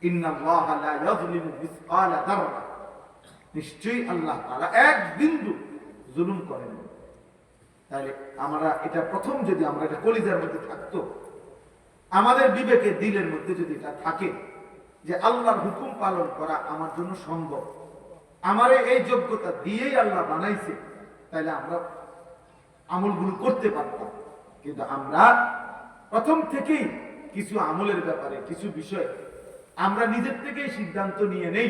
ইন্নাল্লাহা লা ইয়াযলিমু মিসকালা যাররা, নিশ্চয়ই আল্লাহ তাআলা এক বিন্দু জুলুম করেন না। তাহলে আমরা এটা প্রথম, যদি আমরা এটা কলিজার মধ্যে থাকতো, আমাদের বিবেকে দিলের মধ্যে যদি এটা থাকে যে আল্লাহর হুকুম পালন করা আমার জন্য সম্ভব, আমারে এই যোগ্যতা দিয়েই আল্লাহ বানাইছে, তাহলে আমরা আমলগুলো করতে পারতাম। কিন্তু আমরা প্রথম থেকেই কিছু আমলের ব্যাপারে, কিছু বিষয় আমরা নিজের থেকেই সিদ্ধান্ত নিয়ে নেই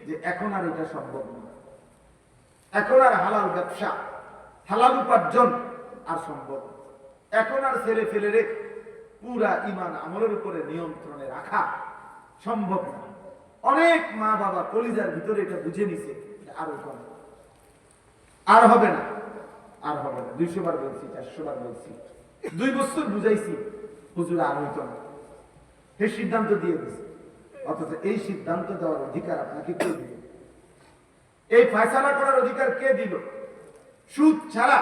যে এখন আর এটা সম্ভব না, এখন আর হালাল ব্যবসা, হালাল উপার্জন আর সম্ভব না, এখন আর ছেলে ফেলে পুরা ইমান আমলের উপরে নিয়ন্ত্রণে রাখা সম্ভব না। অনেক মা বাবা কলিজার ভিতরে এটা বুঝে নিছে আর আর হবে না, আর হবে না। 200 বার বলছি, 400 বার বলছি, 2 বছর বুঝাইছি, হুজুর আর হইতো না, এই সিদ্ধান্ত দিয়ে দিছে। অথচ এই সিদ্ধান্ত দেওয়ার অধিকার আপনাকে কে দিল? এই ফয়সালা করার অধিকার কে দিল? সুদ ছাড়া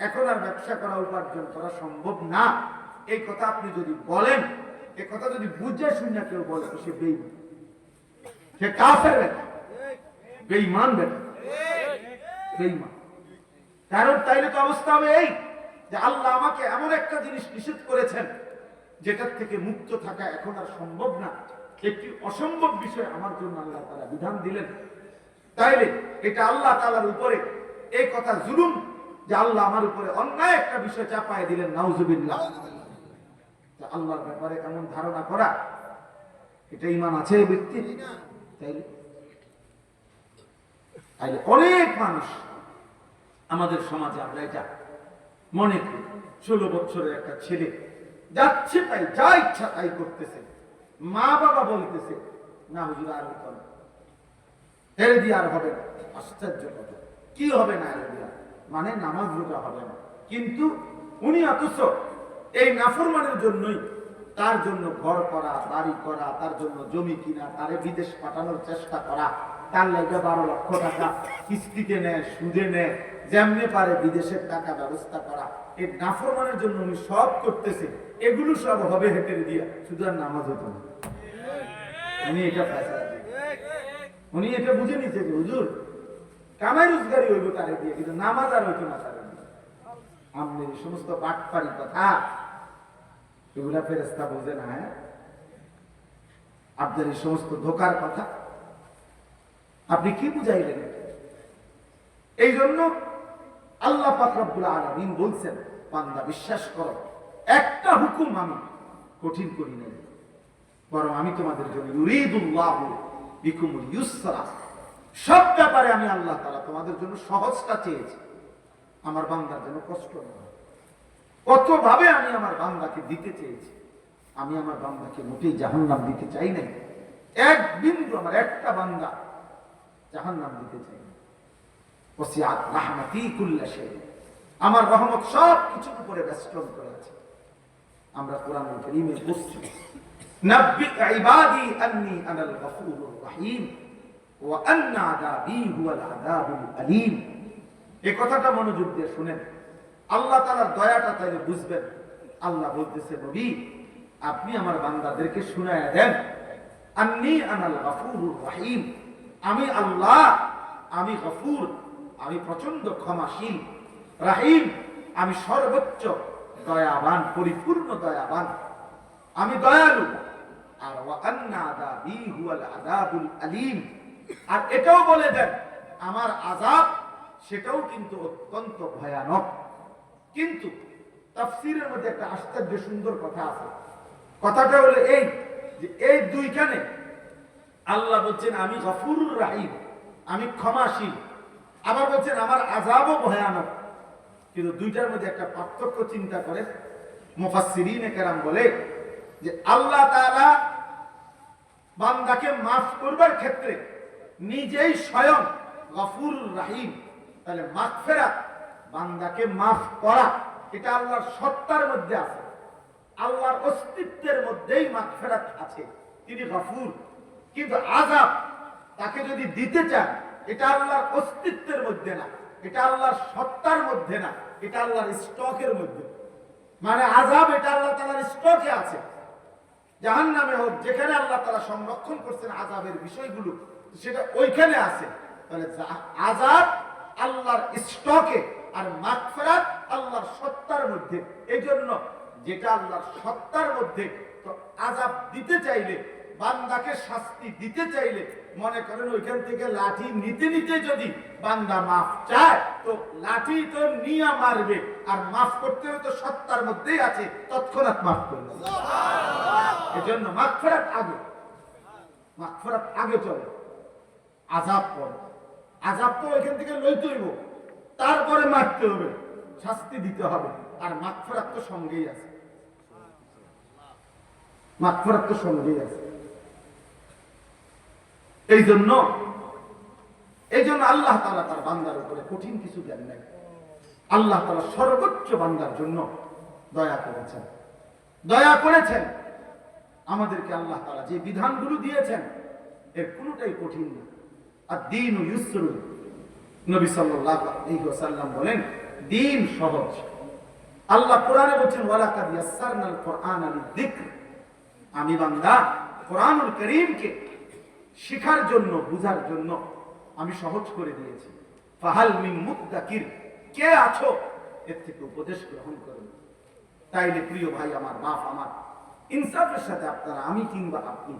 এখন আর ব্যবসা করা, উপার্জন করা সম্ভব না, এই কথা আপনি যদি বলেন, এই কথা যদি বুঝে শুনে কেউ বলে, সে বেঈমান, সে কাফের বেটা, বেঈমান বেটা, বেঈমান। কারণ তাইলে তো অবস্থা হবে এই যে আল্লাহ আমাকে এমন একটা জিনিস নিষেধ করেছেন যেটার থেকে মুক্ত থাকা এখন আর সম্ভব না, একটি অসম্ভব বিষয় আমার জন্য আল্লাহ তাআলা বিধান দিলেন। তাইলে এটা আল্লাহ তাআলার উপরে এই কথা জুলুম যে আল্লাহ আমার উপরে অন্যায় একটা বিষয় চাপায় দিলেন, নাউজুবিল্লাহ। আল্লাহর ব্যাপারে এমন ধারণা করা, এটা ঈমান আছে এই ব্যক্তির? তাইলে অনেক মানুষ আমাদের সমাজে, আমরা এটা মনে করি, 16 বছরের একটা ছেলে যাচ্ছে তাই, যা ইচ্ছা তাই করতেছে, মা বাবা বলতেছে না হুজুর আর হতো না, হেরে দিয়ে আর হবে না। আশ্চর্য কথা, কি হবে না হেরে দিয়া? মানে নামাজ রোজা হবে না, কিন্তু উনি অথচ এই নাফরমানের জন্যই, তার জন্য ঘর করা, বাড়ি করা, তার জন্য জমি কিনা, তারে বিদেশ পাঠানোর চেষ্টা করা, তার লাগে 12 লক্ষ টাকা কিস্তিতে নেয়, সুদে নেয়, যেমনে পারে বিদেশের টাকা ব্যবস্থা করা, এই নাফরমানের জন্য উনি সব করতেছে। এগুলো সব হবে হেঁটে দিয়া, শুধু আর নামাজ হতো না। উনি এটা ফয়সালা, উনি এটা বুঝে নিচ্ছে যে হুজুর কামাই রোজগারি হইব তারে দিয়ে, কিন্তু নামাজ আর হইতো না তারে দিয়ে। আমাদের এই সমস্ত বাটপারি কথা, এগুলা ফেরেশতা বোঝে না। হ্যাঁ, আপনার এই সমস্ত ধোকার কথা আপনি কি বুঝাইলেন? এই জন্য আল্লাহ পাক রব্বুল আলামিন বলছেন, বান্দা বিশ্বাস করো, একটা হুকুম আমি কঠিন করি নাই, বরং আমি তোমাদের জন্য ইউরিদুল্লাহু বিকুমুল ইউসরা, সব ব্যাপারে আমি আল্লাহ তাআলা তোমাদের জন্য সহজটা চেয়েছি, আমার বান্দার জন্য কষ্ট না হয়। কতভাবে আমি আমার বান্দাকে দিতে চেয়েছি, আমি আমার বান্দাকে মোটেই জাহান্নাম দিতে চাই নাই, এক বিন্দু আমার একটা বান্দা জাহান্নাম দিতে চাই না। ওয়াসিআত রাহমাতি কুল্লা শাই, আমার রহমত সব কিছুর উপরে বেষ্টন করে আছে। আমরা কোরআনুল কারীমে পড়ছি, নাব্বি ইবাদি আন্নী আনাল গফুরুর রহিম ওয়া আন্না আযাবি হুয়াল আযাবুল আলীম। এই কথাটা মনোযোগ দিয়ে শুনেন, আল্লাহ তাআলার দয়াটা তাইলে বুঝবেন। আল্লাহ বলতেছে, নবী আপনি আমার বান্দাদেরকে শুনায়া দেন, আন্নী আনাল গফুরুর রহিম, আমি আল্লাহ, আমি গফুর, আমি প্রচন্ড ক্ষমাশীল, রাহিম, আমি সর্বোচ্চ দয়াবান, পরিপূর্ণ দয়াবান, আমি দয়ালু। আর ওয়া আন্না আযাবি হুয়াল আযাবুল আলীম, আর এটাও বলে দেন আমার আযাব সেটাও কিন্তু অত্যন্ত ভয়ানক। কিন্তু তাফসীরের মধ্যে একটা আশ্চর্য সুন্দর কথা আছে। কথাটা হলো এই যে এই দুইখানে আল্লাহ বলছেন আমি গফুরুর রাহিম, আমি ক্ষমাশীল, আবার বলছেন আমার আযাবও ভয়ানক। কিন্তু দুইটার মধ্যে একটা পার্থক্য চিন্তা করে মুফাসসিরিনে কেরাম বলে যে আল্লাহ তাআলা বান্দাকে মাফ করবার ক্ষেত্রে নিজেই স্বয়ং গফুরুর রাহিম, তাহলে মাগফিরাত, বান্দাকে মাফ করা, এটা আল্লাহর সত্তার মধ্যে আছে, আল্লাহর অস্তিত্বের মধ্যেই মাগফিরাত আছে, তিনি গফুর। কিন্তু আযাব তাকে যদি দিতে চান, এটা আল্লাহর অস্তিত্বের মধ্যে না, এটা আল্লাহর সত্তার মধ্যে না, এটা আল্লাহর স্টকের মধ্যে। মানে আযাব এটা আল্লাহ তাআলার স্টকে আছে, জাহান্নামে হোক, যেখানে আল্লাহ তাআলা সংরক্ষণ করছেন আযাবের বিষয়গুলো, সেটা ওইখানে আছে। তাহলে আযাব আল্লাহর স্টকে আর মাগফিরাত আল্লাহর সত্তার মধ্যে। এই জন্য যেটা আল্লাহর সত্তার মধ্যে, তো আযাব দিতে চাইলে, বান্দাকে শাস্তি দিতে চাইলে, মনে করেন ওইখান থেকে লাঠি নিতে নিতে যদি বান্দা মাফ চায়, তো লাঠি তো নিয়ে মারবে, আর মাফ করতে তো সত্তার মধ্যেই আছে, তৎক্ষণাৎ মাফ করবে। এজন্য মাগফিরাত আগে, মাগফিরাত আগে চলে, আযাব পরে। আযাব তো ওইখান থেকে লইতে হইব, তারপরে মারতে হবে, শাস্তি দিতে হবে, আর মাগফিরাত তো সঙ্গেই আছে, মাগফিরাত তো সঙ্গেই আছে। এই জন্য আল্লাহ তাআলা তার বান্দার উপরে কঠিন কিছু দেন নাই। আল্লাহ তাআলা সর্বোচ্চ বান্দার জন্য দয়া করেছেন, দয়া করেছেন। আমাদেরকে আল্লাহ তাআলা যে বিধানগুলো দিয়েছেন এর কোনোটাই কঠিন না। আর দ্বীন ইউসরুন, নবী সাল্লাল্লাহু আলাইহি ওয়াসাল্লাম বলেন দ্বীন সহজ। আল্লাহ কোরআনে বলেন ওয়ালাকাদ ইয়াসসারনাল কুরআনা লিযিকর, আমি বান্দা কোরআনুল কারীমকে শিখার জন্য, বুঝার জন্য আমি সহজ করে দিয়েছি। ফাহাল মিন মুদ্দাকির, কে আছো এর থেকে উপদেশ গ্রহণ করুন। তাইলে প্রিয় ভাই আমার, বাপ আমার, ইনসাফের সাথে আপনারা, আমি কিংবা আপনি,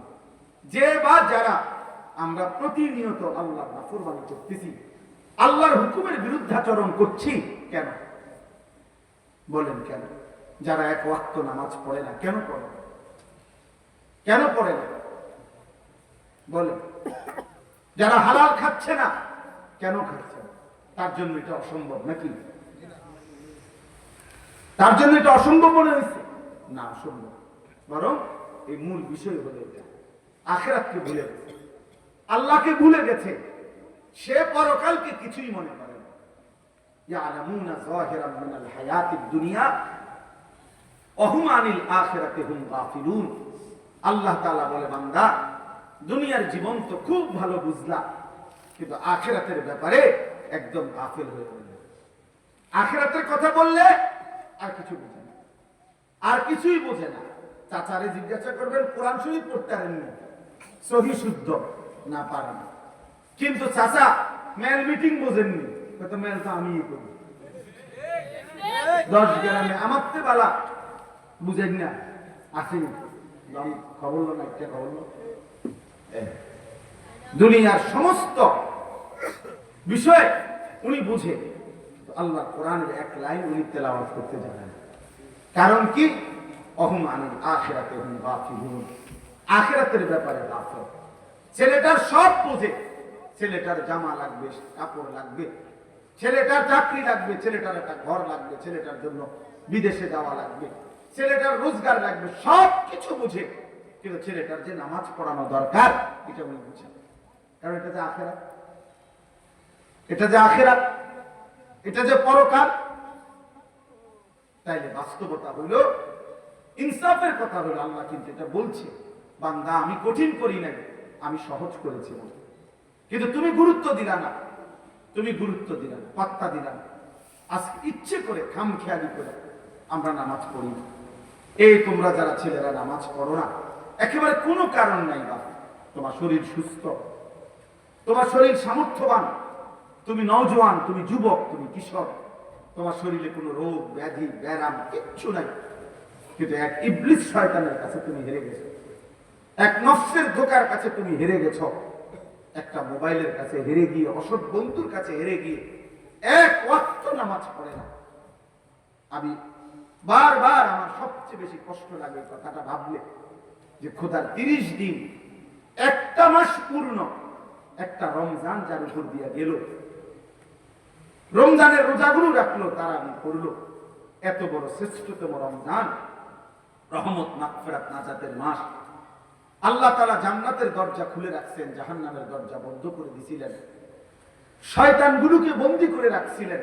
যে বা যারা আমরা প্রতিনিয়ত আল্লাহর নাফরমানি করতেছি, আল্লাহর হুকুমের বিরুদ্ধাচরণ করছি, কেন বলেন? কেন? যারা এক ওয়াক্ত নামাজ পড়ে না, কেন পড়ে না? কেন পড়ে না বলেন? যারা হালাল খাচ্ছে না, কেন খাচ্ছে না? তার জন্য এটা অসম্ভব নাকি? তার জন্য এটা অসম্ভব মনে হয়েছে না? অসম্ভব। বরং এই মূল বিষয় হলো এটা, আখিরাতকে ভুলে গেছে, আল্লাহকে ভুলে গেছে। সে পরকালকে কিছুই মনে করে না। ইয়ালামুনা যাহিরাম মিনাল হায়াতিদ দুনিয়া ওয়া হুম আনিল আখিরাতি হুম গাফিলুন। আল্লাহ তাআলা বলে, বান্দা দুনিয়ার জীবন তো খুব ভালো বুঝলা, কিন্তু আখিরাতের ব্যাপারে একদম গাফিল হয়ে গেল। আখিরাতের কথা বললে আর কিছু বোঝে না, আর কিছুই বোঝে না। চাচারে জিজ্ঞাসা করবেন কোরআন শরীফ পড়তে পারেননি, সহি শুদ্ধ না পারেন, কিন্তু চাচা মেল মিটিং বোঝেননি, কত মেল তো আমিই করি, 10 গ্রামে আমার তে বালা বুঝেন না, আসেনি খবর না, একটা খবর। দুনিয়ার সমস্ত বিষয় উনি বুঝে, আল্লাহ কোরআনের এক লাইন উনি তেলাওয়াত করতে জানেন। কারণ কি? অহুম আনিল আখিরাতি হুম গাফিলুন, আখিরাতের ব্যাপারে গাফিল। ছেলেটার সব বুঝে, ছেলেটার জামা লাগবে, কাপড় লাগবে, ছেলেটার চাকরি লাগবে, ছেলেটার একটা ঘর লাগবে, ছেলেটার জন্য বিদেশে যাওয়া লাগবে, ছেলেটার রোজগার লাগবে, সব কিছু বুঝে, কিন্তু ছেলেটার যে নামাজ পড়ানো দরকার এটা উনি বুঝে। কারণ এটা যে আখিরাত, এটা যে আখিরাত, এটা যে পরকাল। তাইলে বাস্তবতা হইল, ইনসাফের কথা হইল, আল্লাহ কিন্তু এটা বলছে, বান্দা আমি কঠিন করি নাই, আমি সহজ করেছি। কিন্তু তুমি গুরুত্ব দিলা না, তুমি গুরুত্ব দিলা না, পাত্তা দিলা না। আজকে ইচ্ছে করে খামখেয়ালি করে আমরা নামাজ পড়ি না। এই তোমরা যারা ছেলেরা নামাজ পড়ো না, একেবারে কোনো কারণ নাই। বা তোমার শরীর সুস্থ, তোমার শরীর সামর্থ্যবান, তুমি নওজোয়ান, তুমি যুবক, তুমি কিশোর, তোমার শরীরে কোনো রোগ ব্যাধি ব্যারাম কিচ্ছু নাই, কিন্তু এক ইবলিস শয়তানের কাছে তুমি হেরে গেছো, এক নফসের ধোঁকার কাছে তুমি হেরে গেছো, একটা মোবাইলের কাছে হেরে গিয়ে, অসৎ বন্ধুর কাছে হেরে গিয়ে এক ওয়াক্ত নামাজ পড়ে না। আমি বারবার, আমার সবচেয়ে বেশি কষ্ট লাগে কথাটা ভাবলে, যে খোদার 30 দিন, একটা মাস পূর্ণ, একটা রমজান যার উপর দিয়া গেল, রমজানের রোজাগুলো রাখলো, তারা আমি করলো, এত বড় শ্রেষ্ঠতম রমজান, রহমত মাগফিরাত নাজাতের মাস, আল্লাহ তাআলা জান্নাতের দরজা খুলে রাখছেন, জাহান্নামের দরজা বন্ধ করে দিয়েছিলেন, শয়তানগুলোকে বন্দী করে রাখছিলেন।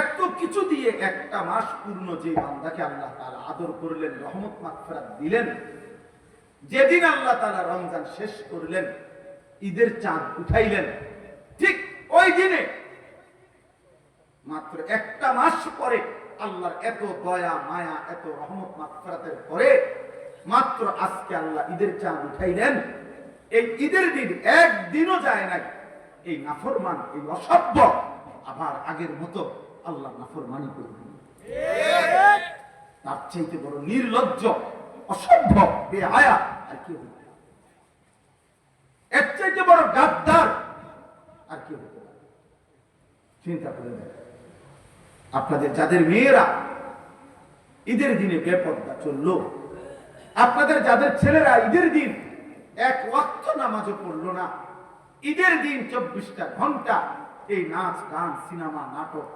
এত কিছু দিয়ে একটা মাস পূর্ণ যে বান্দাকে আল্লাহ তাআলা আদর করলেন, রহমত মাগফিরাত দিলেন, যেদিন আল্লাহ তাআলা রমজান শেষ করলেন, ঈদের চাঁদ উঠাইলেন, ঠিক ওই দিনে মাত্র একটা মাস পরে আল্লাহর এত দয়া মায়া, এত রহমত মাগফিরাতের পরে মাত্র আজকে আল্লাহ ঈদের চাঁদ উঠাইলেন, এই ঈদের দিন একদিনও যায় নাই এই নাফরমান, এই অসভ্য আবার আগের মতো আল্লাহ নাফরমানি করবে। তার চাইতে বড় নির্লজ্জ, অসভ্য, বেহায়া আর কি হতে পারে? এর চাইতে বড় গাদ্দার আর কি হতে পারে? চিন্তা করে দেখেন। আপনাদের যাদের মেয়েরা ঈদের দিনে বেপর্দা চললো, আপনাদের যাদের ছেলেরা ঈদের দিন এক ওয়াক্ত নামাজও পড়লো না, ঈদের দিন 24টা ঘন্টা এই নাচ গান, সিনেমা, নাটক,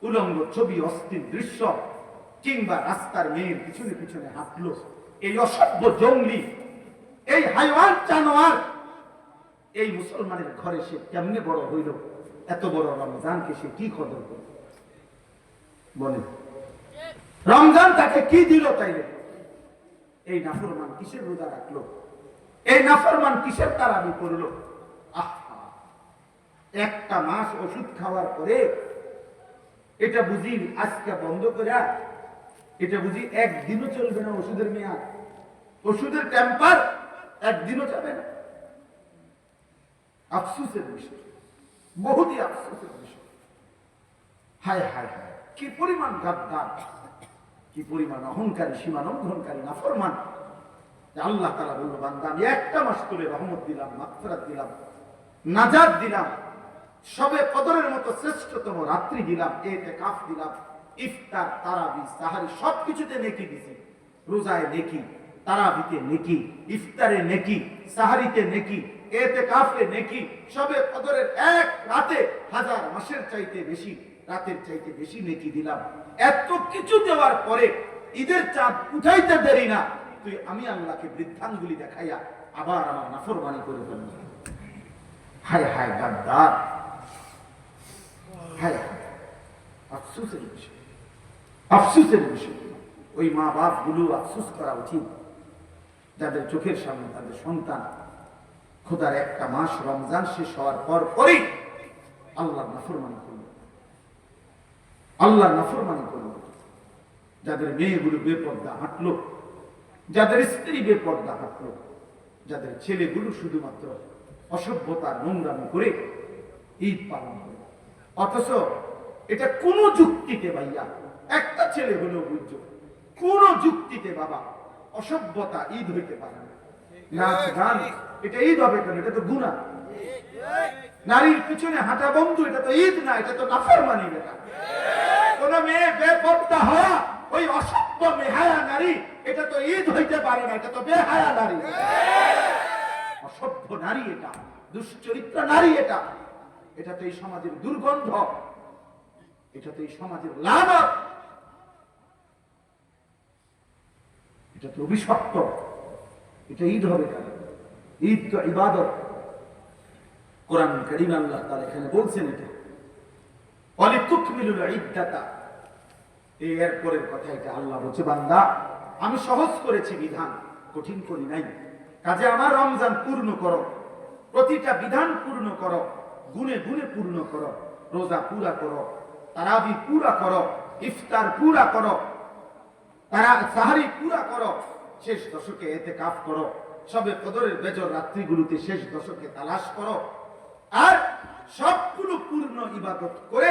উলঙ্গ ছবি, অস্থির দৃশ্য কিংবা রাস্তার মেয়ের পিছনে পিছনে হাঁটলো, এই অসভ্য জঙ্গলি, এই হাইওয়ান জানোয়ার, এই মুসলমানের ঘরে সে কেমনে বড় হইল? এত বড় রমজানকে সে কি কদর করল বলে? রমজান তাকে কি দিল তাইলে? এই নাফরমান কিসের রোজা রাখলো? এই নাফরমান কিসের তারাবি করলো? আহা, একটা মাস ওষুধ খাওয়ার পরে এটা বুঝি আজকে বন্ধ করে, এটা বুঝি একদিনও চলবে না ওষুধের মেয়াদ, ওষুধের টেম্পার একদিনও যাবে না। আফসোসের বিষয়, বহুতই আফসোসের বিষয়। হায় হায় হায়, কি পরিমাণ গাদ্দার, কি পরিমাণ অহংকারী, সীমালঙ্ঘনকারী নাফরমান। আল্লাহ তাআলা বলল, বান্দা আমি একটা মাস তোরে রহমত দিলাম, মাগফিরাত দিলাম, নাজাত দিলাম, সবে কদরের মতো শ্রেষ্ঠতম রাত্রি দিলাম, ইতিকাফ দিলাম, ইফতার, তারাবি, সাহারি সবকিছুতে নেকি দিছি। রোজায় নেকি, তারাবিতে নেকি, ইফতারে নেকি, সাহারিতে নেকি, ইতিকাফে নেকি, সবে কদরের এক রাতে 1000 মাসের চাইতে বেশি, রাতের চাইতে বেশি নেকি দিলাম। এত কিছু দেওয়ার পরে ঈদের চাঁদ উঠাইতে দেরি না, তুই আমি আল্লাহকে বৃদ্ধাঙ্গুলি দেখাইয়া আবার আমার নাফরমানি করে ফেললি। হায় হায় গাদ্দার, হায় হায়, আফসোসের বিষয়, আফসোসের বিষয়। ওই মা বাপ গুলো আফসোস করা উচিত, যাদের চোখের সামনে তাদের সন্তান খোদার একটা মাস রমজান শেষ হওয়ার পর পরেই আল্লাহর নাফরমানি করল, আল্লাহর নাফরমানি করল। যাদের মেয়েগুলো বেপর্দা হাঁটলো, যাদের স্ত্রী বেপর্দা হাঁটলো, যাদের ছেলেগুলো শুধুমাত্র অসভ্যতা, নোংরামি করে ঈদ পালন করে। অথচ এটা কোন যুক্তিতে ভাইয়া, একটা ছেলে হলেও বুঝছো, কোন যুক্তিতে বাবা অসভ্যতা ঈদ হইতে পারে না। নাচ গান এটা ঈদ হবে কেন? এটা তো গুনাহ। নারীর পিছনে হাঁটা বন্ধু এটা তো ঈদ না, এটা তো নাফরমানি। বেটা কোন মেয়ে বেপর্দা হওয়া, ওই অসভ্য বেহায়া নারী, এটা তো ঈদ হইতে পারে না, এটা তো বেহায়া নারী, অসভ্য নারী, এটা দুশ্চরিত্র নারী, এটা এটা তো এই সমাজের দুর্গন্ধ, এটা তো এই সমাজের লানত, এটা তো অভিশপ্ত। এটা ঈদ হবে কেন? ঈদ তো ইবাদত। কোরআন কারীম আল্লাহ তাআলা এখানে বলছেন এটা ওয়ালিতুকমিলুল ইদ্দাতা, এর পরের কথা এটা আল্লাহ বলছে, বান্দা আমি সহজ করেছি বিধান, কঠিন করি নাই। কাজে আমার রমজান পূর্ণ করো, প্রতিটা বিধান পূর্ণ করো, গুণে গুণে পূর্ণ করো, রোজা পুরা করো, তারাবি পুরা করো, ইফতার পুরা করো, সাহারি পুরা করো, শেষ দশকে ইতিকাফ করো, সবে কদরের বেজর রাত্রিগুলোতে শেষ দশকে তালাশ করো, আর সবগুলো পূর্ণ ইবাদত করে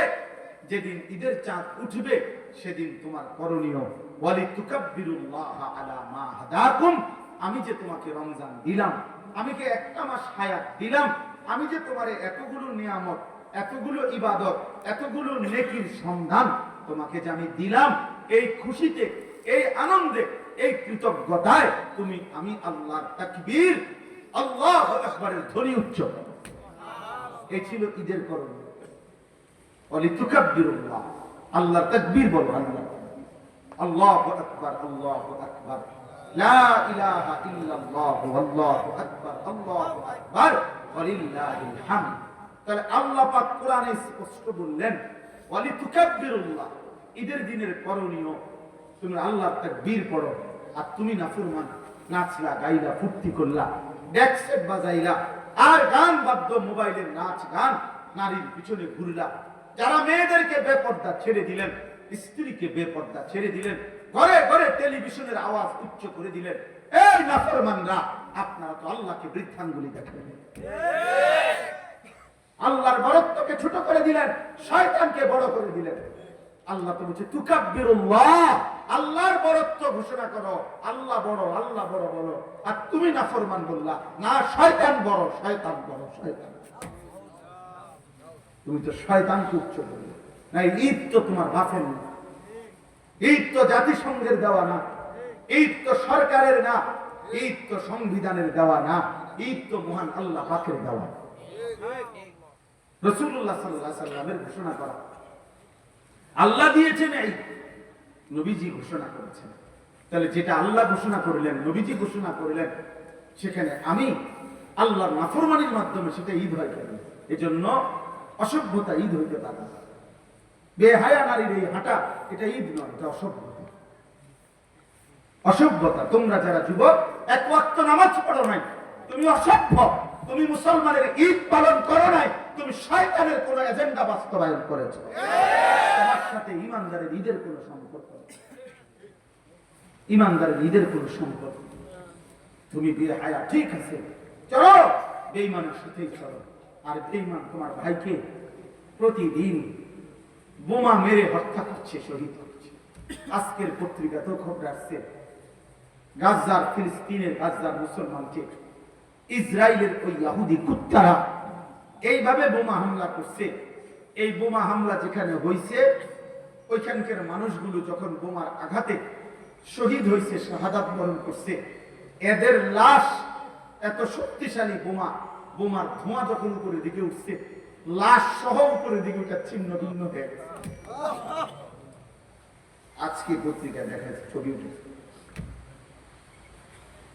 যেদিন ঈদের চাঁদ উঠবে সেদিন তোমার করণীয় ওয়ালিতুকাব্বিরুল্লাহ আলা মা হাদাকুম, আমি যে তোমাকে রমজান দিলাম, আমি যে একটা মাস হায়াত দিলাম, আমি যে তোমারে এতগুলো নিয়ামত, এতগুলো ইবাদত, এতগুলো নেকির সন্ধান তোমাকে যে আমি দিলাম, এই খুশিতে, এই আনন্দে, এই কৃতজ্ঞতায় তুমি আমি আল্লাহর তাকবীর, আল্লাহু আকবারের ধ্বনি উচ্চ করো। এই ছিল ঈদের করণীয়। ওয়ালিতুকাব্বিরুল্লাহ, আল্লাহর তাকবীর বলো, আল্লাহ আল্লাহু আকবার, আল্লাহু আকবার, লা ইলাহা ইল্লাল্লাহ, আল্লাহু আকবার, আল্লাহু আকবার, ওয়ালিল্লাহিল হামদ। তাহলে আল্লাহ পাক কোরআনে স্পষ্ট বললেন ওয়ালিতুকাব্বিরুল্লাহ, ঈদের দিনের করণীয় তুমি আল্লাহর তাকবীর পড়ো। আর তুমি নাফরমান, নাচলা, গাইলা, ফুর্তি করলা, ডেক সেট বাজাইলা, আর গান বাদ্য, মোবাইলের নাচ গান, নারীর পিছনে ঘুরলা, যারা মেয়েদেরকে বেপর্দা ছেড়ে দিলেন, স্ত্রীকে বেপর্দা ছেড়ে দিলেন, ঘরে ঘরে টেলিভিশনের আওয়াজ উচ্চ করে দিলেন, এই নাফরমানরা, আপনারা তো আল্লাহকে বৃদ্ধাঙ্গুলি দেখালেন, আল্লাহর বরত্বকে ছোট করে দিলেন, শয়তানকে বড় করে দিলেন। আল্লাহ তো বলছে তুকাব্বিরুল্লাহ, আল্লাহর বরত্ব ঘোষণা করো, আল্লাহ বড়, আল্লাহ বড় বলো। আর তুমি নাফরমান বললা, না শয়তান বড়, শয়তান বড়, শয়তান। তুমি তো শয়তানকে উচ্চ করলে না। ঈদ তো তোমার বাপের না, ঈদ তো জাতিসংঘের দেওয়া না, ঈদ তো সরকারের না, ঈদ তো সংবিধানের দেওয়া না, ঈদ তো মহান আল্লাহ পাকের দেওয়া। রাসূলুল্লাহ সাল্লাল্লাহু আলাইহি ওয়াসাল্লামের ঘোষণা করা, আল্লাহ দিয়েছেন, এই নবীজি ঘোষণা করেছেন। তাহলে যেটা আল্লাহ ঘোষণা করলেন, নবীজি ঘোষণা করলেন, সেখানে আমি আল্লাহর নাফরমানির মাধ্যমে সেটা ঈদ হয় কেন? এজন্য অসভ্যতা ঈদ হইতে পারে না। বেহায়া নারীর এই হাঁটা, এটা ঈদ নয়, এটা অসভ্যতা। অসভ্যতা। তোমরা যারা যুবক এক ওয়াক্ত নামাজ পড়ো নাই, তুমি অসভ্য। তুমি মুসলমানের ঈদ পালন করো নাই, তুমি শয়তানের কোন এজেন্ডা বাস্তবায়ন করেছো। তোমার সাথে ইমানদারের ঈদের কোন সম্পর্ক নেই, ইমানদারের ঈদের কোন সম্পর্ক। তুমি বেহায়া, ঠিক আছে, চলো বেঈমানের সাথেই চলো। আর বেঈমান তোমার ভাইকে প্রতিদিন বোমা মেরে হত্যা করছে, শহীদ করছে। আজকের পত্রিকাতেও খবর আসছে, গাজার, ফিলিস্তিনের গাজার মুসলমানকে ইসরায়েলের ওই ইহুদি কুত্তারা এইভাবে বোমা হামলা করছে। এই বোমা হামলা যেখানে হয়েছে, ওইখানকার মানুষগুলো যখন বোমার আঘাতে শহীদ হয়েছে, শাহাদাত বরণ করছে, এদের লাশ এত শক্তিশালী বোমা, বোমার ধোঁয়া যখন উপরের দিকে উঠছে, লাশ সহ উপরের দিকে ওটা ছিন্ন ভিন্ন হয়ে গেছে। আজকে পত্রিকায় দেখা যাচ্ছে, ছবি উঠেছে,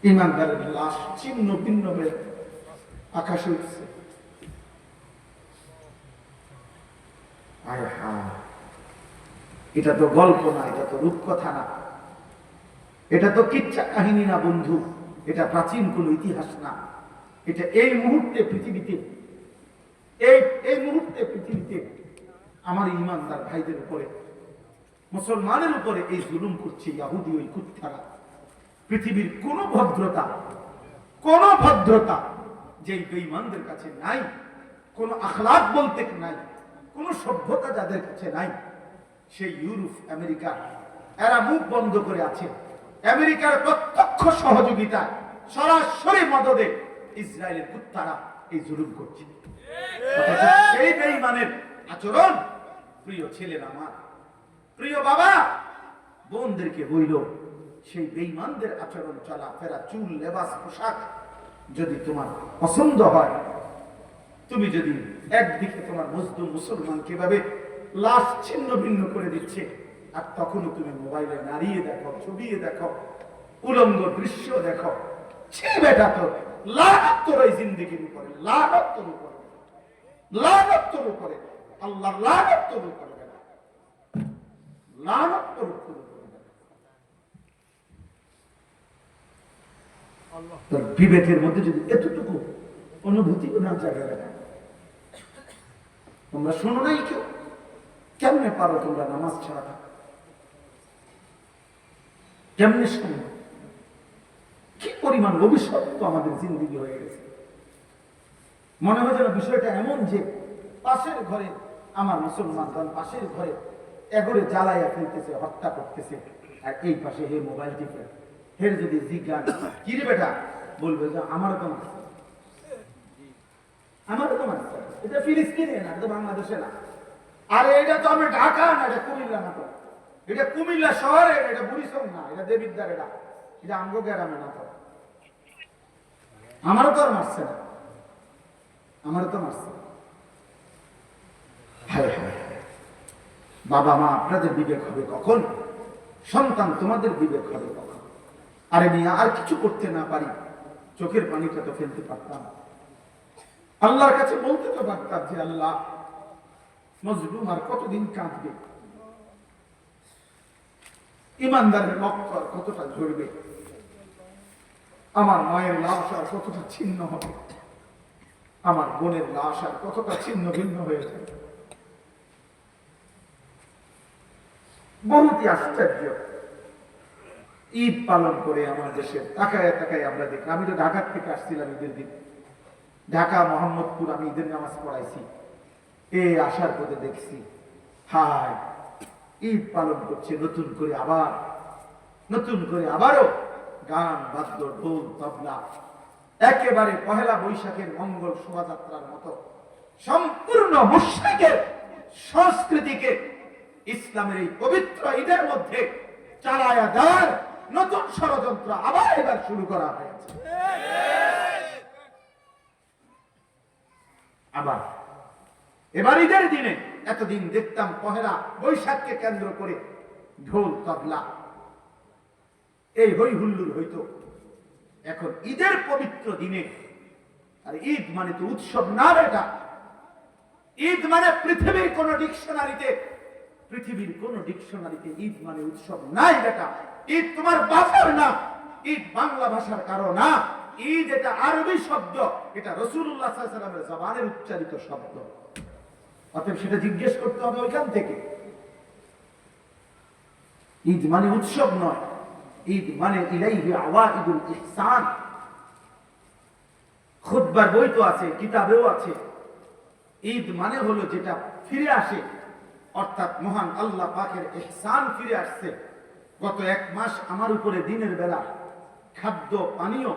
ইমানদারের লাশ ছিন্ন ভিন্ন হয়ে আকাশে উঠছে। এটা তো গল্প না, এটা তো রূপকথা না, এটা তো কিচ্ছা কাহিনী না বন্ধু, এটা প্রাচীন কোন ইতিহাস না। এটা এই মুহূর্তে পৃথিবীতে, এই মুহূর্তে পৃথিবীতে আমার ইমানদার ভাইদের উপরে, মুসলমানের উপরে এই জুলুম করছে ইহুদি ওই কুত্তারা। পৃথিবীর কোন ভদ্রতা যে বেঈমানদের কাছে নাই, কোন আখলাক বলতে নাই, কোন সভ্যতা যাদের কাছে নাই, সেই ইউরোপ, আমেরিকা, এরা মুখ বন্ধ করে আছে। আমেরিকার প্রত্যক্ষ সহযোগিতা, সরাসরি মদদে ইসরায়েলের কুত্তারা এই জুলুম করছে। সেই বেঈমানের আচরণ, প্রিয় ছেলেরা, আমার প্রিয় বাবা বোনদেরকে বইল, সেই বেঈমানদের আচরণ, চলাফেরা, চুল, লেবাস, পোশাক যদি তোমার পছন্দ হয়, তুমি যদি একদিকে তোমার মজলুম মুসলমান কিভাবে লাশ ছিন্ন ভিন্ন করে দিচ্ছে, আর তখনও তুমি মোবাইলে নাড়িয়ে দেখো, ছবিয়ে দেখো, উলঙ্গ দৃশ্য দেখো, ছি বেটা, তো লানত তোর এই জিন্দেগির উপরে, লানত তোর উপরে, লানত তোর উপরে, আল্লাহর লানত তোর উপরে, লানত তোর উপরে। তোর বিবেকের মধ্যে যদি এতটুকু অনুভূতি না জায়গা রাখে, তোমরা শোনো নাই কেউ, কেমনে পারো তোমরা নামাজ ছাড়া থাকো? কেমনে শোনো? কি পরিমাণ অভিশপ্ত আমাদের জিন্দেগি হয়ে গেছে। মনে হয় যেন বিষয়টা এমন যে পাশের ঘরে আমার মুসলমান পাশের ঘরে এগরে জ্বালাইয়া ফেলতেছে, হত্যা করতেছে, আর এই পাশে হে মোবাইল টিপে, হের যদি জিজ্ঞাসা কি রে বেটা, বলবে যে আমারও তো মারছে, আমারও তো মারছে। এটা ফিলিস্তিনে না, এটা বাংলাদেশে না, আর এটা তো আমি ঢাকা না, এটা কুমিল্লা না, তো এটা কুমিল্লা শহরে, এটা বুড়িসং না, এটা দেবিদ্বার, এটা আমগো গ্রামে না, তো আমারও তো আর মারছে না, আমারও তো মারছে। বাবা মা আপনাদের বিবেক হবে কখন? সন্তান তোমাদের বিবেক হবে কখন? আরে মিয়া, আর কিছু করতে না পারি, চোখের পানিটা তো ফেলতে পারতাম, আল্লাহর কাছে বলতে তো পারতাম যে আল্লাহ, মজলুম আর কতদিন কাঁদবে, ইমানদারের রক্ত আর কতটা ঝরবে, আমার মায়ের লাশ আর কতটা ছিন্ন হবে, আমার বোনের লাশ আর কতটা ছিন্ন ভিন্ন হয়ে যাবে। বহুতই আশ্চর্য। ঈদ পালন করে আমার দেশের তাকায় তাকায় আমরা দেখি। আমি তো ঢাকা থেকে আসছিলাম ঈদের দিন, ঢাকা মোহাম্মদপুর আমি ঈদের নামাজ পড়াইছি। এই আসার পথে দেখছি হায় ঈদ পালন করছে নতুন করে, আবারও গান বাদ্য ঢোল তবলা, একেবারে পহেলা বৈশাখের মঙ্গল শোভাযাত্রার মতো সম্পূর্ণ মুশরিকের সংস্কৃতিকে ইসলামের এই পবিত্র ঈদের মধ্যে চালায়া দেওয়ার নতুন ষড়যন্ত্র আবার এবার শুরু করা হয়েছে। আবার এবার ঈদের দিনে এতদিন দেখতাম পহেলা বৈশাখকে কেন্দ্র করে ঢোল তবলা এই হই হুল্লুর হইতো, এখন ঈদের পবিত্র দিনে, আর ঈদ মানে তো উৎসব না এটা, ঈদ মানে পৃথিবীর কোন ডিকশনারিতে ঈদ মানে উৎসব নাই বেটা। ঈদ তোমার ভাষার না, ঈদ বাংলা ভাষার কারো না, ঈদ এটা আরবি শব্দ, এটা রাসূলুল্লাহ সাল্লাল্লাহু আলাইহি ওয়াসাল্লামের জবানের উচ্চারিত শব্দ। অতএব সেটা জিজ্ঞেস করতে হবে ওইখান থেকে। ঈদ মানে উৎসব নয়, ঈদ মানে ইলাইহি আওয়াইদুল ইহসান। খুতবার বই তো আছে, কিতাবেও আছে। ঈদ মানে হলো যেটা ফিরে আসে, অর্থাৎ মহান আল্লাহ পাকের ইহসান ফিরে আসছে। গত এক মাস আমার উপরে দিনের বেলা খাদ্য পানীয়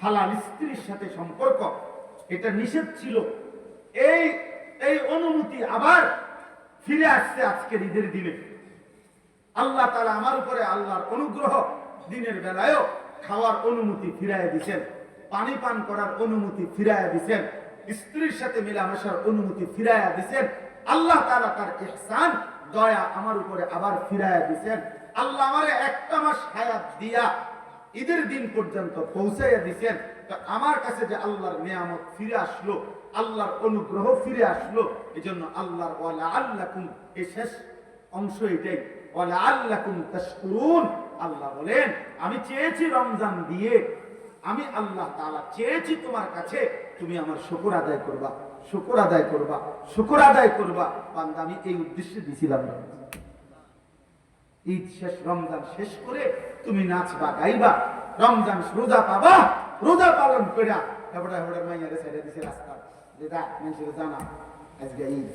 হালাল স্ত্রীর সাথে সম্পর্ক এটা নিষেধ ছিল, এই অনুমতি আবার ফিরে আসছে আজকের ঈদের দিনে। আল্লাহ তাআলা আমার উপরে আল্লাহর অনুগ্রহ, দিনের বেলায়ও খাওয়ার অনুমতি ফিরাইয়া দিয়েছেন, পানি পান করার অনুমতি ফিরাইয়া দিয়েছেন, স্ত্রীর সাথে মেলামেশার অনুমতি ফিরাইয়া দিয়েছেন। আল্লাহ তাআলা তার ইহসান দয়া আমার উপরে আবার ফিরাইয়া দিয়েছেন। আল্লাহ আমারে একটা মাস হায়াত দিয়া ঈদের দিন পর্যন্ত পৌঁছাইয়া দিয়েছেন। তো আমার কাছে যে আল্লাহর নিয়ামত ফিরে আসলো, আল্লাহর অনুগ্রহ ফিরে আসলো, এজন্য আল্লাহর ওয়ালা আল্লাকুম, এই শেষ অংশ এটাই, ওয়ালা আল্লাকুম তাশকুরুন। আল্লাহ বলেন আমি চেয়েছি রমজান দিয়ে, আমি আল্লাহ তাআলা চেয়েছি তোমার কাছে তুমি আমার শুকর আদায় করবা, শুকর আদায় করবা, শুকর আদায় করবা। বান্দা আমি এই উদ্দেশ্যে দিছিলাম ঈদ শেষ, রমজান শেষ করে তুমি নাচবা গাইবা, রমজান রোজা পাবা, রোজা পালন কইরা এবড়া এবড়া মাইয়ারে ছেড়ে দিছে রাস্তা, যেটা মানুষের জানা আজকে ঈদ।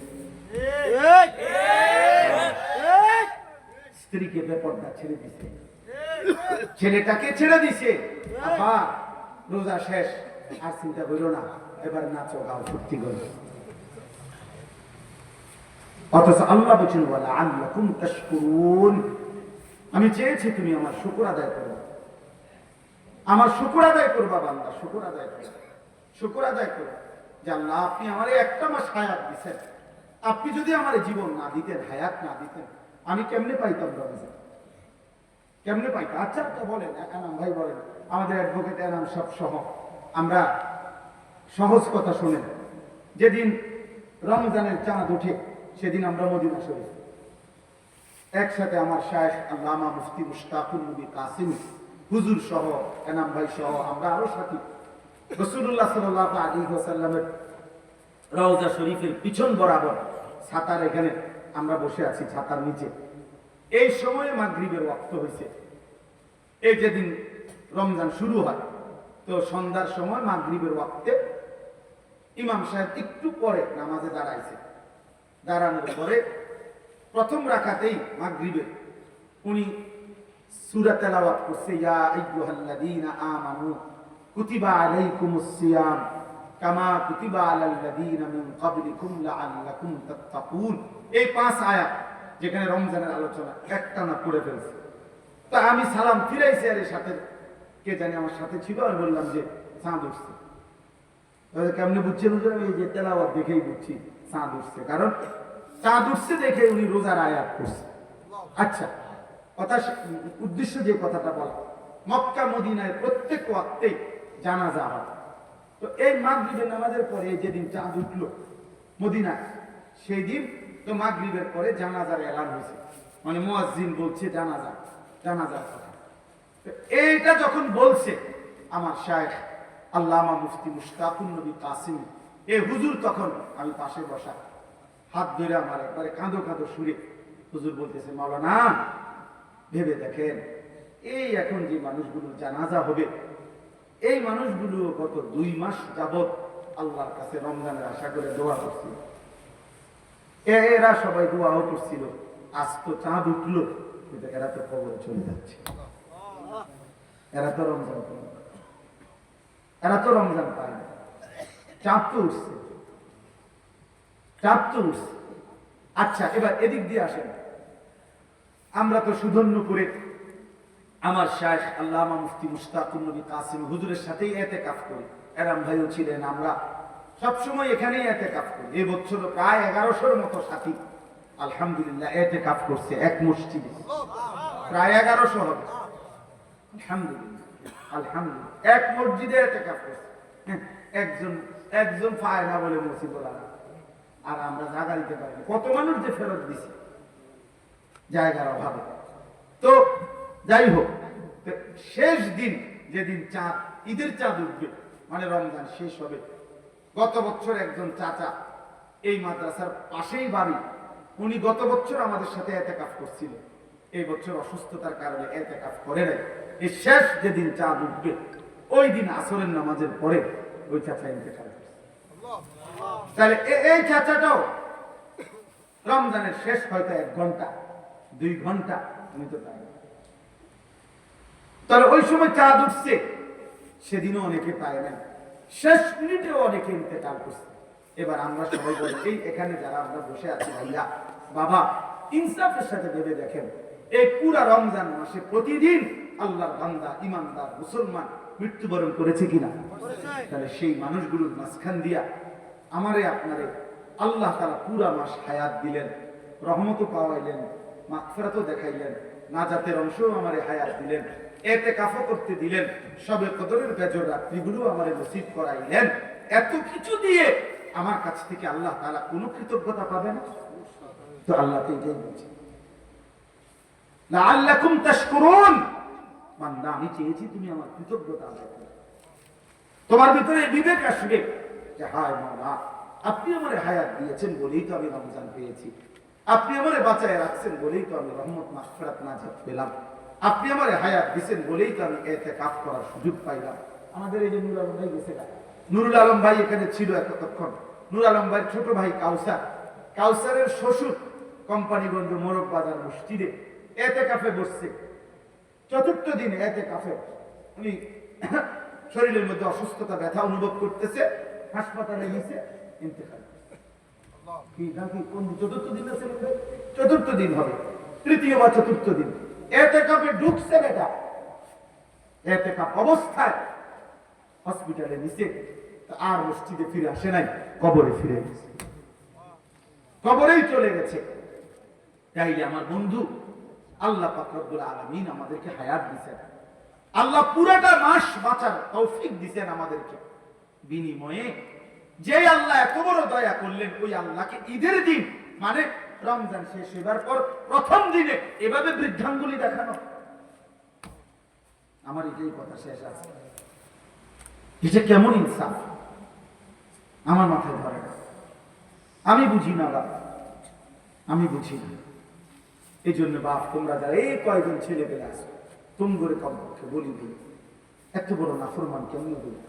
স্ত্রীকে বেপরদা ছেড়ে দিছে, ছেলেটাকে ছেড়ে দিছে, আপা রোজা শেষ আর চিন্তা করো না, এবার নাচো গাও ফুর্তি করো। অথচ আল্লাহ বলেন ওয়ালা আল্লাকুম তাশকুরুন, আমি চেয়েছি তুমি আমার শুকর আদায় করো, আমার শুকর আদায় করবা বান্দা, শুকর আদায় করো, শুকর আদায় করো যে আল্লাহ আপনি আমারে একটা মাস হায়াত দিয়েছেন, আপনি যদি আমার জীবন না দিতেন, হায়াত না দিতেন, আমি কেমনে পাইতাম রমজান, কেমনে পাইতাম? আচ্ছা তো বলেন, এনাম ভাই বলেন, আমাদের অ্যাডভোকেট এনাম সব সহ আমরা সহজ কথা শুনেন, যেদিন রমজানের চাঁদ ওঠে সেদিন আমরা মদিনা শরীফ একসাথে আমার শায়েখ আল্লামা মুফতি মুশতাকুল নবী কাসিম হুজুর সহ এনাম ভাই সহ আমরা আরো সাথী রাসূলুল্লাহ সাল্লাল্লাহু আলাইহি ওয়াসাল্লামের রওজা শরীফের পিছন বরাবর ছাতার এখানে আমরা বসে আছি, ছাতার নিচে। এই সময়ে মাগরিবের ওয়াক্ত হয়েছে। এই যেদিন রমজান শুরু হয় তো সন্ধ্যার সময় মাগরিবের ওয়াক্তে ইমাম সাহেব একটু পরে নামাজে দাঁড়াইছে, দাঁড়ানোর পরে প্রথম রাকাতেই মাগরিবে উনি সূরা তেলাওয়াত করছে, ইয়া আইয়ুহাল্লাযীনা আমানু কুতিবা আলাইকুমুস সিয়াম কামা কুতিবা আলাল্লাযীনা মিন ক্বাবলিকুম লাআল্লাকুম তাত্তাকুন। এই 5 আয়াত যেখানে রমজানের আলোচনা একটানা পড়ে ফেলছে। তা আমি সালাম ফিরাইছি, আর এর সাথে কে জানি আমার সাথে ছিল, আমি বললাম যে চাঁদ উঠছে। কেমনে বুঝছেন? এই যে তেলাওয়াত দেখেই বুঝছি চাঁদ উঠছে, কারণ চাঁদ উঠছে দেখে উনি রোজার আয়াত করছে। আচ্ছা, কথা উদ্দেশ্য যে কথাটা বলা, মক্কা মদিনায় প্রত্যেক ওয়াক্তেই জানাজা হয়। তো এই মাগরিবের নামাজের পরে যেদিন চাঁদ উঠলো মদিনায়, সেই দিন তো মাগরিবের পরে জানাজার এলান হয়েছে, মানে মুয়াজ্জিন বলছে জানাজা, জানাজার কথা। তো এইটা যখন বলছে আমার শায়েখ আল্লামা মুফতি মুশতাকুল নবী কাসিম এই হুজুর, তখন আমি পাশে বসা, হাত ধরে আমার একবারে কাঁদো কাঁদো সুরে হুজুর বলতেছে, মাওলানা ভেবে দেখেন এই এখন যে মানুষগুলো জানাজা হবে, এই মানুষগুলো গত 2 মাস যাবত আল্লাহর কাছে রমজানের আশা করে দোয়া করছিল। এরা সবাই দোয়াও করছিল, আজ তো চাঁদ উঠলো, এরা তো কবরে চলে যাচ্ছে, এরা তো রমজান পায় না, এরা তো রমজান পায় না। চাঁদ তো উঠছে, চাঁদ তো উঠছে। আচ্ছা, এবার এদিক দিয়ে আসেন। আমরা তো সুধন্য করে আমার শাইখ আল্লামা মুফতি মুশতাকুর নবী কাসিম হুজুরের সাথেই ইতিকাফ করি। এরাম ভাইও ছিলেন, আমরা সবসময় এখানেই ইতিকাফ করি। এই বছর প্রায় 1100-র মতো সাথী আলহামদুলিল্লাহ ইতিকাফ করছে এক মসজিদে, প্রায় 1100 হবে আলহামদুলিল্লাহ। আলহামদুলিল্লাহ এক মসজিদে ইতিকাফ করছে। একজন পায় না বলে মুসিবত, আর আমরা জায়গা দিতে পারি। কত মানুষ যে ফেরত দিছে জায়গার অভাবে। তো যাই হোক, শেষ দিন যেদিন চাঁদ, ঈদের চাঁদ উঠবে, মানে রমজান শেষ হবে, গত বছর একজন চাচা এই মাদ্রাসার পাশেই বাড়ি, উনি গত বছর আমাদের সাথে ইতিকাফ করছিল। এই বছর অসুস্থতার কারণে ইতিকাফ করে নাই। এই শেষ যেদিন চাঁদ উঠবে ওই দিন আসরের নামাজের পরে ওই চাচা ইন্তেকাল করছে। তাহলে এই চাচাটাও রমজানের শেষ হয়তো 1 ঘন্টা 2 ঘন্টা উনি তো পায়। তাহলে ওই সময় চাঁদ উঠছে, সেদিনও অনেকে পায় না, শেষ মিনিটেও অনেকে ইন্তেকাল করছে। এবার আমরা সবাই বলি, এখানে যারা আমরা বসে আছি, ভাইয়া বাবা, ইনসাফের সাথে ভেবে দেখেন, এই পুরা রমজান মাসে প্রতিদিন আল্লাহর বান্দা ইমানদার মুসলমান মৃত্যুবরণ করেছে কিনা? তাহলে সেই মানুষগুলোর মাঝখান দিয়া আমারে আপনারে আল্লাহ তাআলা পুরা মাস হায়াত দিলেন, রহমতও পাওয়াইলেন, মাগফিরাতও দেখাইলেন, নাজাতের অংশও আমারে হায়াত দিলেন, ইতিকাফও করতে দিলেন, শবে কদরের বেজর রাত্রিগুলো আমারে নসিব করাইলেন। এত কিছু দিয়ে আমার কাছ থেকে আল্লাহ তাআলা কোনো কৃতজ্ঞতা পাবে না? তো আল্লাহ তো এটাই বলছে, লাআল্লাকুম তাশকুরুন, বান্দা আমি চেয়েছি তুমি আমার কৃতজ্ঞতা আদায় করো। তোমার ভিতরে বিবেক আসবে যে হায় মাওলা, আপনি আমারে হায়াত দিয়েছেন বলেই তো আমি রমজান পেয়েছি, আপনি আমারে বাঁচায় রাখছেন বলেই তো আমি রহমত মাগফিরাত নাজাত পেলাম, আপনি আমারে হায়াত দিয়েছেন বলেই তো আমি ইতিকাফ করার সুযোগ পাইলাম। আমাদের এই যে নুরুল আলম ভাই গেছে, নুরুল আলম ভাই এখানে ছিল এতক্ষণ। নুরুল আলম ভাই ছোট ভাই কাউসার, কাউসারের শ্বশুর কোম্পানিগঞ্জ মোরগ বাজার মসজিদে ইতিকাফে বসছে। 4র্থ দিনে ইতিকাফে উনি শরীরের মধ্যে অসুস্থতা, ব্যথা অনুভব করতেছে, হাসপাতালে নিচে ইন্তেকাল। কি নাকি কোন 4র্থ দিন আছে? 4র্থ দিন হবে, 3য় বা 4র্থ দিন ইতিকাফে ঢুকছে বেটা। ইতিকাফ অবস্থায় হসপিটালে নিচে, আর মসজিদে ফিরে আসে নাই, কবরে ফিরে গেছে, কবরেই চলে গেছে। তাইলে আমার বন্ধু, আল্লাহ পাক রব্বুল আলামিন আমাদেরকে হায়াত দিয়েছেন, আল্লাহ পুরাটা মাস বাঁচার তৌফিক দিয়েছেন আমাদেরকে। বিনিময়ে যে আল্লাহ এত বড় দয়া করলেন, ওই আল্লাহকে ঈদের দিন মানে রমজান শেষ হবার পর প্রথম দিনে এভাবে বৃদ্ধাঙ্গুলি দেখানো, আমার এটাই কথা শেষ আছে। এটা কেমন ইনসাফ আমার মাথায় ধরে না, আমি বুঝি না বাবা, আমি বুঝি না। এই জন্য বাপ, তোমরা যারা এই কয়েকজন ছেলে পেলে আসো, তুমি করে কমপক্ষে বলি দিই, এত বড় নাফরমান কেমন বলি?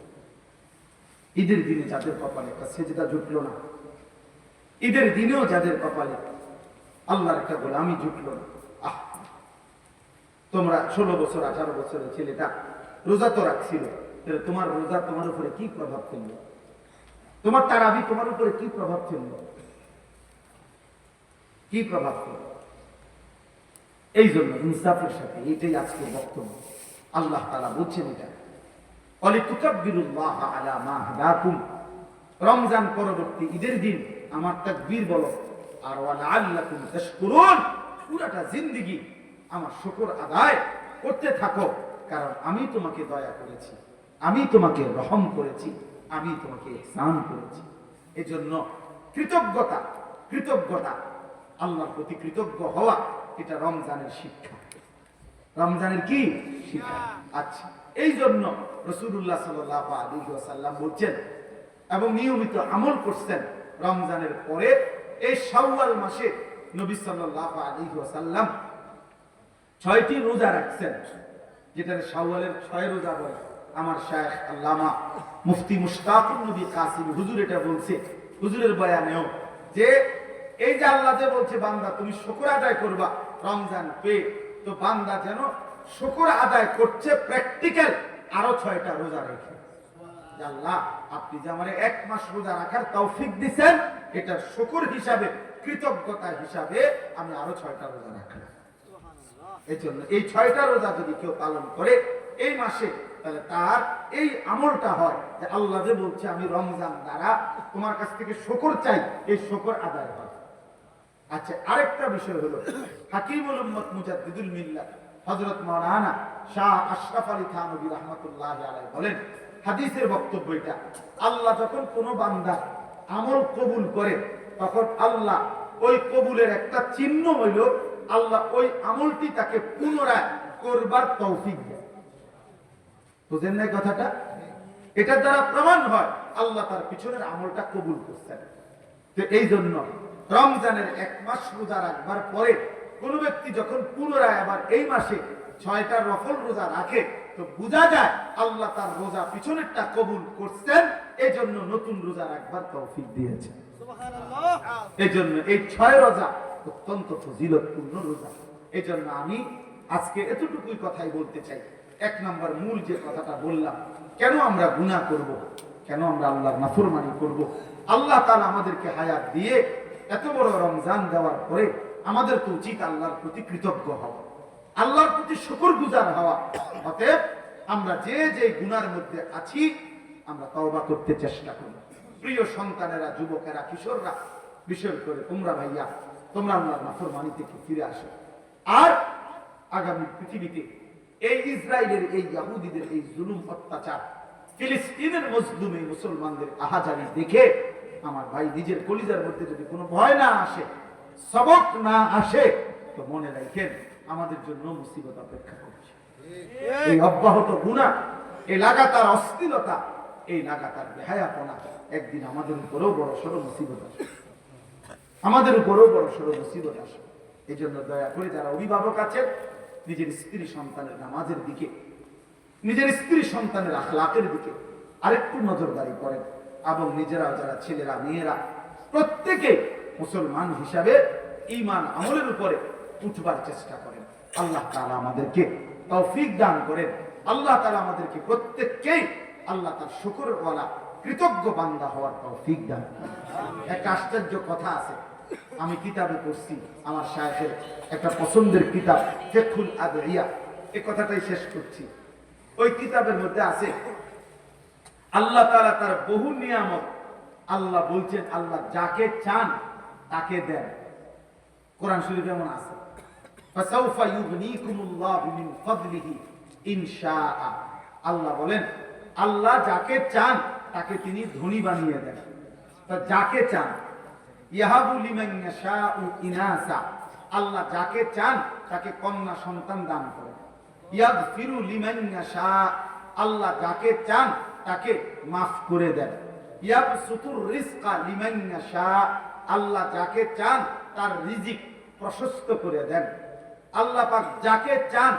ঈদের দিনে যাদের কপালে একটা সেজদা জুটল না, ঈদের দিনেও যাদের কপালে আল্লাহর একটা গোলামি জুটল না, আহ, তোমরা 16 বছর 18 বছরের ছেলেটা রোজা তো রাখছিল, তোমার রোজা তোমার উপরে কি প্রভাব ফেললো? তোমার তারাবি তোমার উপরে কি প্রভাব ফেললো? কি প্রভাব ফেললো? এই জন্য ইনসাফের সাথে এটাই আজকে বক্তব্য। আল্লাহ তাআলা বলছেন এটা, ওয়ালিতুকাব্বিরুল্লাহ আলা মা হাদাকুম, রমজান পরবর্তী ঈদের দিন আমার তাকবীর বলো, আর ওয়ালাআল্লাকুম তাশকুরুন, পুরাটা জিন্দেগি আমার শুকর আদায় করতে থাকো, কারণ আমি তোমাকে দয়া করেছি, আমি তোমাকে রহম করেছি, আমি তোমাকে ইহসান করেছি। এজন্য কৃতজ্ঞতা, কৃতজ্ঞতা, আল্লাহর প্রতি কৃতজ্ঞ হওয়া, এটা রমজানের শিক্ষা। রমজানের কি শিক্ষা? আচ্ছা, এই জন্য রাসূলুল্লাহ সাল্লাল্লাহু আলাইহি ওয়াসাল্লাম বলছেন এবং নিয়মিত আমল করছেন, রমজানের পরে এই শাওয়াল মাসে নবী সাল্লাল্লাহু আলাইহি ওয়াসাল্লাম 6টি রোজা রাখছেন। যেটা শাওয়ালের 6 রোজা বলে। আমার শায়েখ আল্লামা মুফতি মুশতাকুর নবী কাসিম হুজুর এটা বলছে হুজুরের বয়ানেও, যে এই যে আল্লাহ যে বলছে বান্দা তুমি শুকর আদায় করবা রমজান পেয়ে, তো বান্দা যেন শুকর আদায় করছে প্র্যাকটিক্যাল আরো 6টা রোজা রেখে। আল্লাহ আপনি যে আমার 1 মাস রোজা রাখার তৌফিক দিবেন, এটা শুকর হিসাবে, কৃতজ্ঞতা হিসাবে আমি আরো 6টা রোজা রাখলাম। এই জন্য এই 6টা রোজা যদি কেউ পালন করে এই মাসে, তাহলে তার এই আমলটা হয় যে আল্লাহ যে বলছে আমি রমজান দ্বারা তোমার কাছ থেকে শুকর চাই, এই শুকর আদায় হয়। আচ্ছা, আরেকটা বিষয় হলো হাকিমুল উম্মত মুজাদ্দিদুল মিল্লাত হযরত মাওলানা শাহ আশরাফ আলী থানভী রাহমাতুল্লাহি আলাইহি বলেন, হাদিসের বক্তব্য এটা, আল্লাহ যখন কোনো বান্দা আমল কবুল করে তখন আল্লাহ ওই কবুলের একটা চিহ্ন হইল আল্লাহ ওই আমলটি তাকে পুনরায় করবার তৌফিক দেয়। বুঝেন না কথাটা? এটার দ্বারা প্রমাণ হয় আল্লাহ তার পিছনের আমলটা কবুল করছেন। তো এই জন্য রমজানের 1 মাস রোজা রাখবার পরে কোন ব্যক্তি যখন পুনরায় আবার এই মাসে 6টা নফল রোজা রাখে, তো বোঝা যায় আল্লাহ তার রোজা পিছনেরটা কবুল করছেন, এই জন্য নতুন রোজা রাখবার তৌফিক দিয়েছেন। এই জন্য এই 6 রোজা অত্যন্ত ফজিলতপূর্ণ রোজা। এই জন্য আমি আজকে এতটুকুই কথাই বলতে চাই। 1 নম্বর মূল যে কথাটা বললাম, কেন আমরা গুনাহ করব, কেন আমরা আল্লাহর নাফরমানি করব? আল্লাহ তাআলা আমাদেরকে হায়াত দিয়ে এত বড় রমজান দেওয়ার পরে আমাদের তো উচিত আল্লাহর প্রতি কৃতজ্ঞ হওয়া, আল্লাহর প্রতি শুকরগুজার হওয়া। অতএব আমরা যে যে গুনার মধ্যে আছি আমরা তওবা করতে চেষ্টা করি। প্রিয় সন্তানেরা, যুবকেরা, কিশোররা, বিশেষ করে তোমরা ভাইয়া, তোমরা আল্লাহর নাফরমানি থেকে ফিরে আসো। আর আগামী পৃথিবীতে এই ইসরায়েলের, এই ইহুদিদের এই জুলুম অত্যাচার, ফিলিস্তিনের মজলুম এই মুসলমানদের আহাজারি দেখে আমার ভাই নিজের কলিজার মধ্যে যদি কোনো ভয় না আসে, সবক না আসে, তো মনে রাখেন আমাদের জন্য মুসিবত অপেক্ষা করছে। এই অব্যাহত গুনাহ, এই লাগাতার অস্থিরতা, এই লাগাতার বেহায়াপনা একদিন আমাদের উপরেও বড় সড় মুসিবত আসে, আমাদের উপরেও বড় সড় মুসিবত আসে। এই জন্য দয়া করে যারা অভিভাবক আছেন, নিজের স্ত্রী সন্তানের নামাজের দিকে, নিজের স্ত্রী সন্তানের আখলাকের দিকে আরেকটু নজরদারি করেন, এবং নিজেরা যারা ছেলেরা মেয়েরা প্রত্যেকে মুসলমান হিসাবে ঈমান আমলের উপরে উঠবার চেষ্টা করেন। আল্লাহ তাআলা আমাদেরকে তৌফিক দান করেন। আল্লাহ তাআলা আমাদেরকে প্রত্যেককেই আল্লাহ তার শুকরওয়ালা কৃতজ্ঞ বান্দা হওয়ার তৌফিক দান করেন। একটা আশ্চর্য কথা আছে, আমি কিতাবে পড়ছি, আমার শায়েখের একটা পছন্দের কিতাব ফিকহুল আদইয়া, এই কথাটাই শেষ করছি। ওই কিতাবের মধ্যে আছে আল্লাহ তাআলা তার বহু নিয়ামত, আল্লাহ বলছেন আল্লাহ যাকে চান তাকে দেন। কোরআন শরীফে এমন আছে, ফাসাউফা ইউগনিকুমুল্লাহু মিন ফাদলিহি ইনশাআ। আল্লাহ বলেন আল্লাহ যাকে চান তাকে তিনি ধনী বানিয়ে দেন। তো যাকে চান, ইয়াহাবু লিমান ইয়াশাউ ইনাসা, আল্লাহ যাকে চান তাকে কন্যা সন্তান দান করেন। ইয়াগফিরু লিমান ইয়াশা, আল্লাহ যাকে চান তাকে মাফ করে দেন। ইয়াবসুতুর রিজকা লিমান ইয়াশা, আল্লাহ যাকে চান তার রিজিক প্রশস্ত করে দেন। আল্লাহ পাক যাকে চান,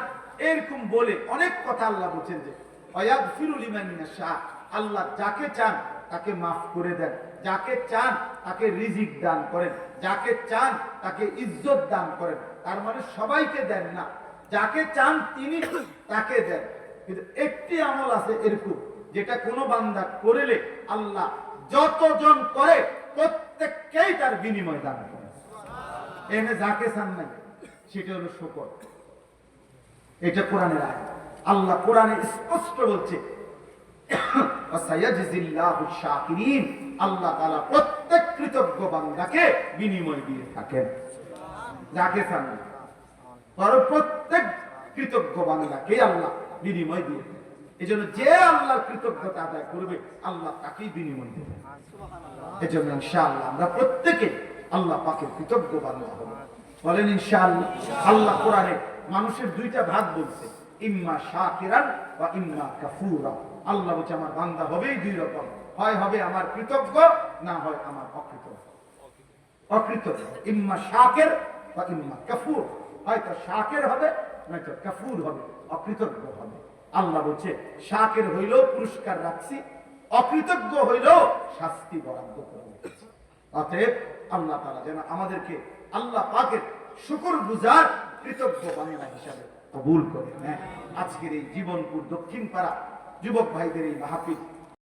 এরকম বলে অনেক কথা আল্লাহ বলেন যে ওয়াগফিরু লিমান ইয়াশা, আল্লাহ যাকে চান তাকে মাফ করে দেন, যাকে চান তাকে রিজিক দান করেন, যাকে চান তাকে ইজ্জত দান করেন। তার মানে সবাইকে দেন না, যাকে চান তিনি তাকে দেন। কিন্তু একটি আমল আছে এরকম, যেটা কোনো বান্দা করলে আল্লাহ যতজন করে প্রত্যেককেই তার বিনিময় দান করে। এনে যাকে চান নাই, সেটা হলো শুকর। এটা কোরআনের আয়াত। আল্লাহ কোরআনে স্পষ্ট বলছে আল্লাহ তাআলা প্রত্যেক কৃতজ্ঞ বান্দাকে বিনিময় দিয়ে থাকেন, যাকে চান না, প্রত্যেক কৃতজ্ঞ বান্দাকে আল্লাহ বিনিময় দিয়ে থাকেন। এই জন্য যে আল্লাহর কৃতজ্ঞতা আদায় করবে আল্লাহ তাকেই বিনিময় দেবে। এই জন্য ইনশাআল্লাহ আমরা প্রত্যেকে আল্লাহ পাকের কৃতজ্ঞ বান্দা হব, বলেন ইনশাআল্লাহ। আল্লাহ কোরআনে মানুষের 2টা ভাগ বলছে, ইম্মা শাকিরান ওয়া ইম্মা কাফুরা। আল্লাহ বলছে আমার বান্দা হবেই 2 রকম, হয় হবে আমার কৃতজ্ঞ, না হয় আমার অকৃতজ্ঞ। ইম্মা শাকির ওয়া ইম্মা কাফুর, হয়তো শাকির হবে নয়তো কাফুর হবে। অকৃতজ্ঞ হবে। আল্লাহ বলছে শাকের হইলেও পুরস্কার রাখছি, অকৃতজ্ঞ হইলেও শাস্তি বরাদ্দ করে রেখেছি। অতএব আল্লাহ তাআলা যেন আমাদেরকে আল্লাহ পাকের শুকরগুজার কৃতজ্ঞ বান্দা হিসাবে কবুল করে নেন। আজকের এই জীবনপুর দক্ষিণ পাড়া যুবক ভাইদের এই মাহফিল